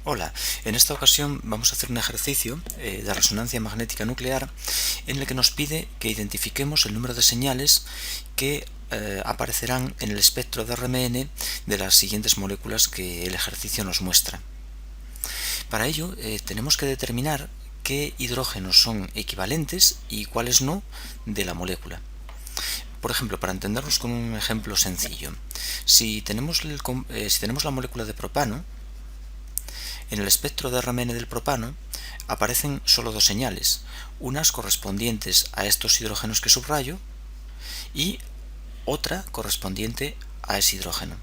Hola, en esta ocasión vamos a hacer un ejercicio de resonancia magnética nuclear en el que nos pide que identifiquemos el número de señales que aparecerán en el espectro de RMN de las siguientes moléculas que el ejercicio nos muestra. Para ello tenemos que determinar qué hidrógenos son equivalentes y cuáles no de la molécula. Por ejemplo, para entendernos con un ejemplo sencillo, si tenemos la molécula de propano, en el espectro de RMN del propano aparecen solo dos señales, unas correspondientes a estos hidrógenos que subrayo y otra correspondiente a ese hidrógeno.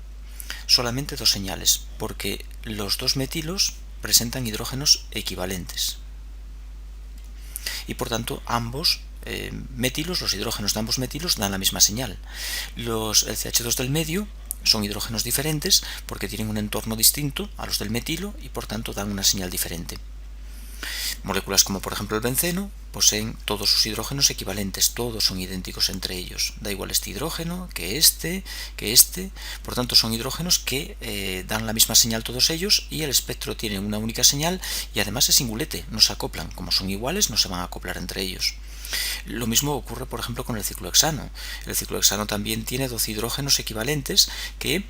Solamente dos señales, porque los dos metilos presentan hidrógenos equivalentes. Y por tanto ambos metilos, los hidrógenos de ambos metilos dan la misma señal. El CH2 del medio son hidrógenos diferentes porque tienen un entorno distinto a los del metilo y por tanto dan una señal diferente. Moléculas como por ejemplo el benceno poseen todos sus hidrógenos equivalentes, todos son idénticos entre ellos. Da igual este hidrógeno que este, por tanto son hidrógenos que dan la misma señal todos ellos y el espectro tiene una única señal y además es singulete, no se acoplan, como son iguales no se van a acoplar entre ellos. Lo mismo ocurre, por ejemplo, con el ciclohexano. El ciclohexano también tiene 12 hidrógenos equivalentes que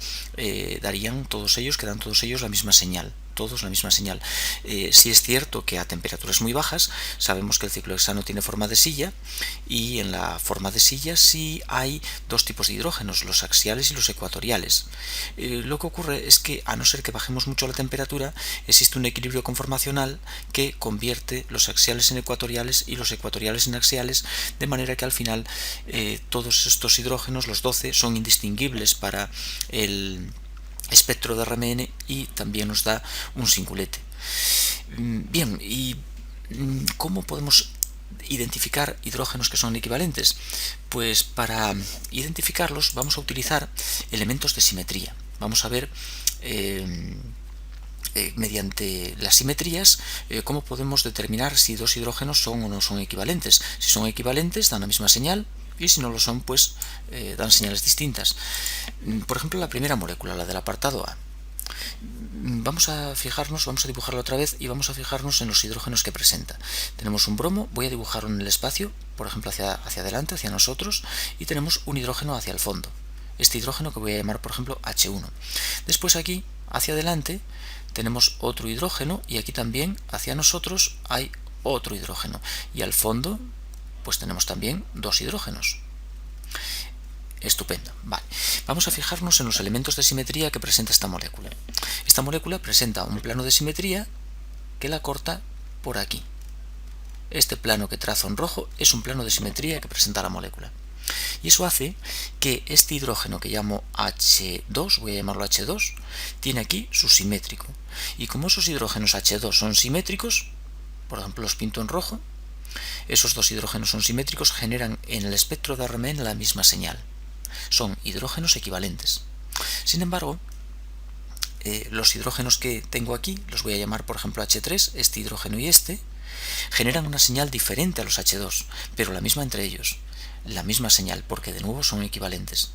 dan todos ellos la misma señal. Todos la misma señal. Sí es cierto que a temperaturas muy bajas sabemos que el ciclohexano tiene forma de silla y en la forma de silla sí hay dos tipos de hidrógenos, los axiales y los ecuatoriales. Lo que ocurre es que a no ser que bajemos mucho la temperatura existe un equilibrio conformacional que convierte los axiales en ecuatoriales y los ecuatoriales en axiales, de manera que al final todos estos hidrógenos, los 12, son indistinguibles para el espectro de RMN y también nos da un singulete. Bien, ¿y cómo podemos identificar hidrógenos que son equivalentes? Pues para identificarlos vamos a utilizar elementos de simetría. Vamos a ver mediante las simetrías cómo podemos determinar si dos hidrógenos son o no son equivalentes. Si son equivalentes dan la misma señal y si no lo son pues dan señales distintas. Por ejemplo, la primera molécula, la del apartado A. Vamos a dibujarla otra vez y vamos a fijarnos en los hidrógenos que presenta. Tenemos un bromo, voy a dibujarlo en el espacio, por ejemplo hacia adelante, hacia nosotros, y tenemos un hidrógeno hacia el fondo. Este hidrógeno que voy a llamar por ejemplo H1. Después aquí, hacia adelante, tenemos otro hidrógeno y aquí también hacia nosotros hay otro hidrógeno. Y al fondo pues tenemos también dos hidrógenos. Estupendo. Vale. Vamos a fijarnos en los elementos de simetría que presenta esta molécula. Esta molécula presenta un plano de simetría que la corta por aquí. Este plano que trazo en rojo es un plano de simetría que presenta la molécula. Y eso hace que este hidrógeno que llamo H2, voy a llamarlo H2, tiene aquí su simétrico. Y como esos hidrógenos H2 son simétricos, por ejemplo los pinto en rojo, esos dos hidrógenos son simétricos, generan en el espectro de RMN la misma señal. Son hidrógenos equivalentes. Sin embargo, los hidrógenos que tengo aquí, los voy a llamar por ejemplo H3, este hidrógeno y este, generan una señal diferente a los H2, pero la misma entre ellos. La misma señal, porque de nuevo son equivalentes,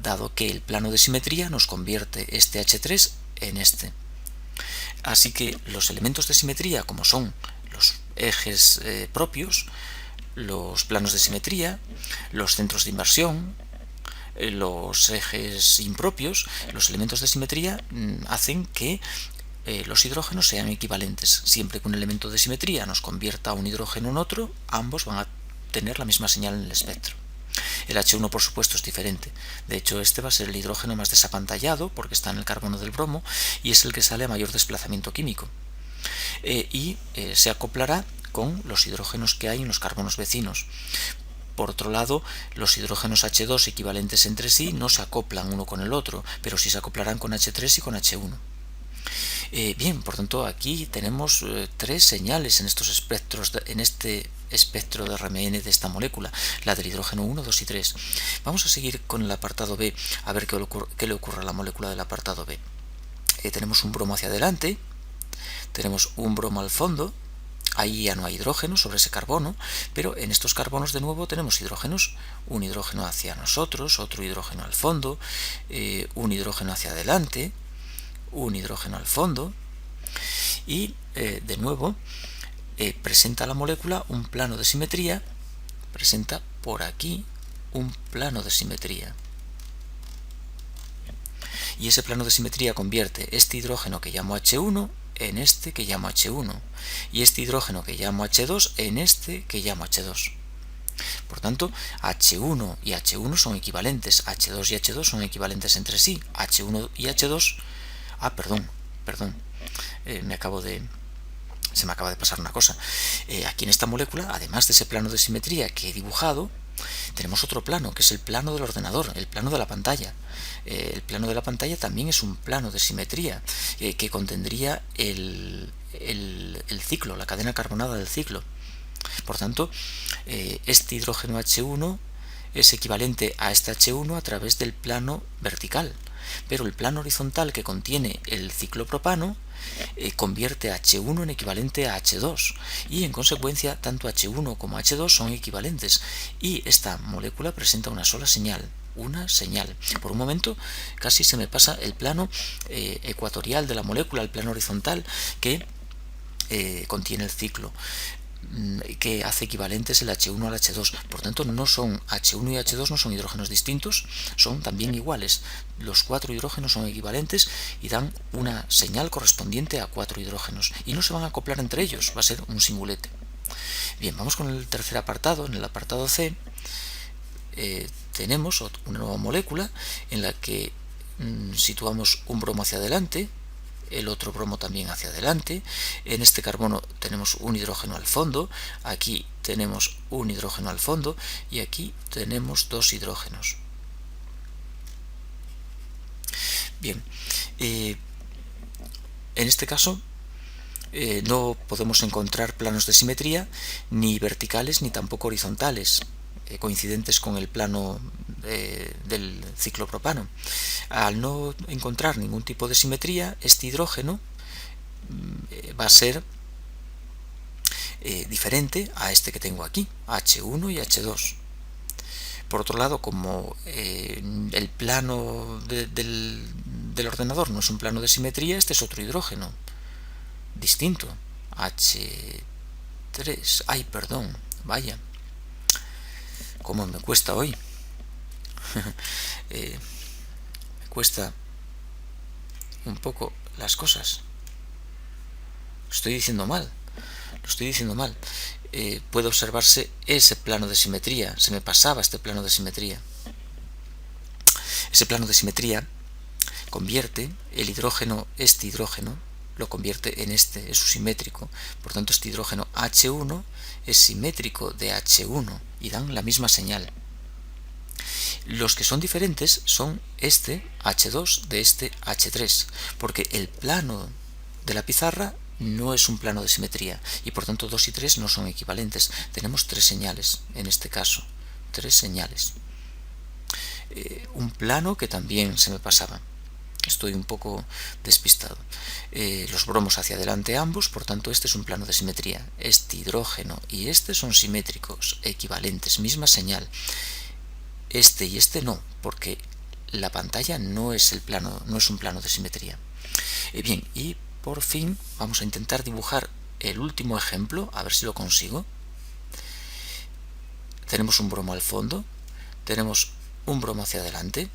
dado que el plano de simetría nos convierte este H3 en este. Así que los elementos de simetría, como son los ejes propios, los planos de simetría, los centros de inversión, los ejes impropios, los elementos de simetría hacen que los hidrógenos sean equivalentes. Siempre que un elemento de simetría nos convierta un hidrógeno en otro, ambos van a tener la misma señal en el espectro. El H1 por supuesto es diferente. De hecho este va a ser el hidrógeno más desapantallado porque está en el carbono del bromo y es el que sale a mayor desplazamiento químico. Se acoplará con los hidrógenos que hay en los carbonos vecinos. Por otro lado, los hidrógenos H2 equivalentes entre sí no se acoplan uno con el otro, pero sí se acoplarán con H3 y con H1. Bien, por tanto aquí tenemos tres señales en estos espectros, en este espectro de RMN de esta molécula, la del hidrógeno 1, 2 y 3. Vamos a seguir con el apartado B, a ver qué le ocurre a la molécula del apartado B. Tenemos un bromo hacia adelante, tenemos un bromo al fondo, ahí ya no hay hidrógeno sobre ese carbono, pero en estos carbonos de nuevo tenemos hidrógenos, un hidrógeno hacia nosotros, otro hidrógeno al fondo, un hidrógeno hacia adelante, un hidrógeno al fondo, y de nuevo presenta la molécula un plano de simetría, presenta por aquí un plano de simetría. Y ese plano de simetría convierte este hidrógeno que llamo H1 en este que llamo H1, y este hidrógeno que llamo H2 en este que llamo H2. Por tanto, H1 y H1 son equivalentes, H2 y H2 son equivalentes entre sí, H1 y H2... perdón, se me acaba de pasar una cosa. Aquí en esta molécula, además de ese plano de simetría que he dibujado, tenemos otro plano, que es el plano del ordenador, el plano de la pantalla. El plano de la pantalla también es un plano de simetría que contendría el ciclo, la cadena carbonada del ciclo. Por tanto, este hidrógeno H1 es equivalente a este H1 a través del plano vertical, pero el plano horizontal que contiene el ciclopropano convierte H1 en equivalente a H2, y en consecuencia tanto H1 como H2 son equivalentes, y esta molécula presenta una sola señal, una señal. Por un momento casi se me pasa el plano ecuatorial de la molécula, el plano horizontal que contiene el ciclo, que hace equivalentes el H1 al H2. Por tanto, no son H1 y H2 no son hidrógenos distintos, son también iguales. Los 4 hidrógenos son equivalentes y dan una señal correspondiente a 4 hidrógenos, y no se van a acoplar entre ellos, va a ser un singulete. Bien, vamos con el tercer apartado. En el apartado C tenemos una nueva molécula en la que situamos un bromo hacia adelante, el otro bromo también hacia adelante. En este carbono tenemos un hidrógeno al fondo, aquí tenemos un hidrógeno al fondo y aquí tenemos 2 hidrógenos. Bien, en este caso no podemos encontrar planos de simetría ni verticales ni tampoco horizontales coincidentes con el plano del ciclopropano. Al no encontrar ningún tipo de simetría, este hidrógeno va a ser diferente a este que tengo aquí, H1 y H2. Por otro lado, como el plano del ordenador no es un plano de simetría, este es otro hidrógeno distinto, H3. Ay, perdón, vaya, cómo me cuesta hoy. Me cuesta un poco las cosas. Lo estoy diciendo mal. Puede observarse ese plano de simetría. Se me pasaba este plano de simetría. Ese plano de simetría convierte el hidrógeno, este hidrógeno, lo convierte en este, es su simétrico. Por tanto, este hidrógeno H1 es simétrico de H1 y dan la misma señal. Los que son diferentes son este H2 de este H3, porque el plano de la pizarra no es un plano de simetría y por tanto 2 y 3 no son equivalentes. Tenemos 3 señales en este caso, 3 señales. Un plano que también se me pasaba. Estoy un poco despistado. Los bromos hacia adelante ambos, por tanto este es un plano de simetría. Este hidrógeno y este son simétricos, equivalentes, misma señal. Este y este no, porque la pantalla no es un plano de simetría. Bien, y por fin vamos a intentar dibujar el último ejemplo, a ver si lo consigo. Tenemos un bromo al fondo, tenemos un bromo hacia adelante,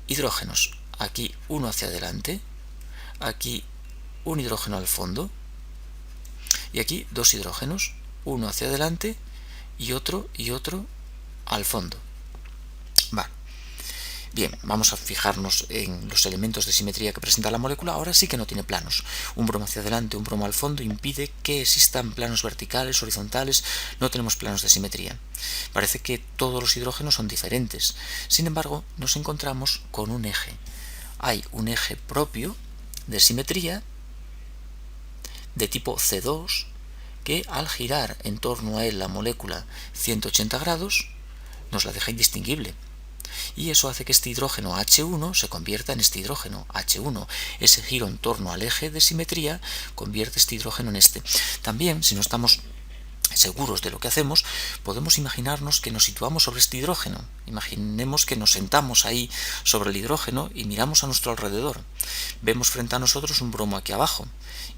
hidrógenos, aquí uno hacia adelante, aquí un hidrógeno al fondo, y aquí 2 hidrógenos, uno hacia adelante y otro al fondo. Vale. Bien, vamos a fijarnos en los elementos de simetría que presenta la molécula. Ahora sí que no tiene planos. Un bromo hacia adelante, un bromo al fondo impide que existan planos verticales, horizontales. No tenemos planos de simetría. Parece que todos los hidrógenos son diferentes. Sin embargo, nos encontramos con un eje. Hay un eje propio de simetría de tipo C2 que al girar en torno a él la molécula 180 grados nos la deja indistinguible. Y eso hace que este hidrógeno H1 se convierta en este hidrógeno H1. Ese giro en torno al eje de simetría convierte este hidrógeno en este. También, si no estamos seguros de lo que hacemos, podemos imaginarnos que nos situamos sobre este hidrógeno. Imaginemos que nos sentamos ahí sobre el hidrógeno y miramos a nuestro alrededor. Vemos frente a nosotros un bromo aquí abajo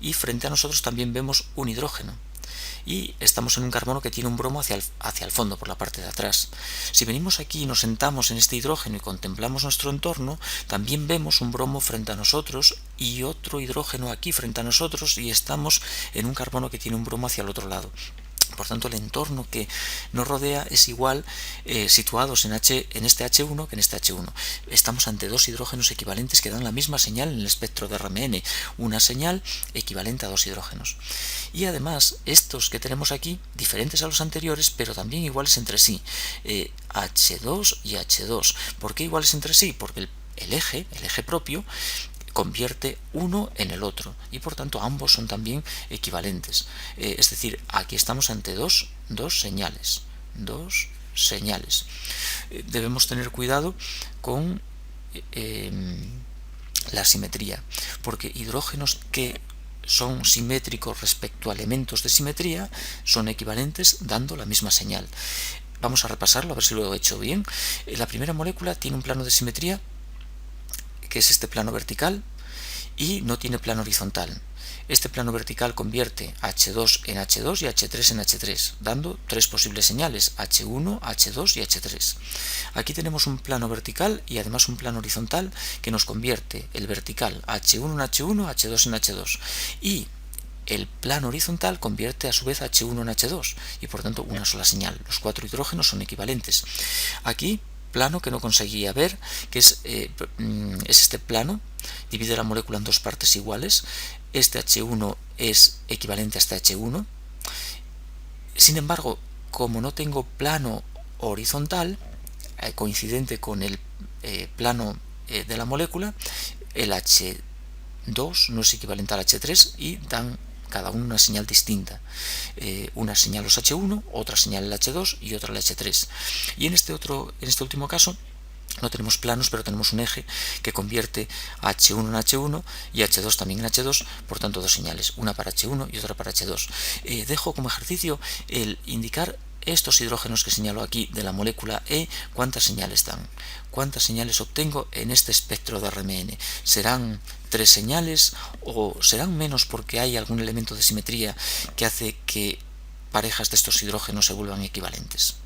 y frente a nosotros también vemos un hidrógeno. Y estamos en un carbono que tiene un bromo hacia el fondo, por la parte de atrás. Si venimos aquí y nos sentamos en este hidrógeno y contemplamos nuestro entorno, también vemos un bromo frente a nosotros y otro hidrógeno aquí frente a nosotros, y estamos en un carbono que tiene un bromo hacia el otro lado. Por tanto, el entorno que nos rodea es igual situados en este H1 que en este H1. Estamos ante dos hidrógenos equivalentes que dan la misma señal en el espectro de RMN, una señal equivalente a dos hidrógenos. Y además, estos que tenemos aquí, diferentes a los anteriores, pero también iguales entre sí, H2 y H2. ¿Por qué iguales entre sí? Porque el eje propio, convierte uno en el otro y por tanto ambos son también equivalentes. Es decir, aquí estamos ante dos señales. Debemos tener cuidado con la simetría, porque hidrógenos que son simétricos respecto a elementos de simetría son equivalentes dando la misma señal. Vamos a repasarlo a ver si lo he hecho bien. La primera molécula tiene un plano de simetría, que es este plano vertical, y no tiene plano horizontal. Este plano vertical convierte H2 en H2 y H3 en H3, dando tres posibles señales, H1, H2 y H3. Aquí tenemos un plano vertical y además un plano horizontal que nos convierte el vertical H1 en H1, H2 en H2. Y el plano horizontal convierte a su vez H1 en H2 y por tanto una sola señal. Los cuatro hidrógenos son equivalentes. Aquí, plano que no conseguía ver, que es este plano, divide la molécula en dos partes iguales. Este H1 es equivalente a este H1. Sin embargo, como no tengo plano horizontal coincidente con el plano de la molécula, el H2 no es equivalente al H3 y dan cada uno una señal distinta. Una señal los H1, otra señal el H2 y otra el H3. Y en este último caso no tenemos planos, pero tenemos un eje que convierte H1 en H1 y H2 también en H2, por tanto dos señales, una para H1 y otra para H2. Dejo como ejercicio el indicar estos hidrógenos que señalo aquí de la molécula E, cuántas señales dan, cuántas señales obtengo en este espectro de RMN. ¿Serán 3 señales o serán menos porque hay algún elemento de simetría que hace que parejas de estos hidrógenos se vuelvan equivalentes?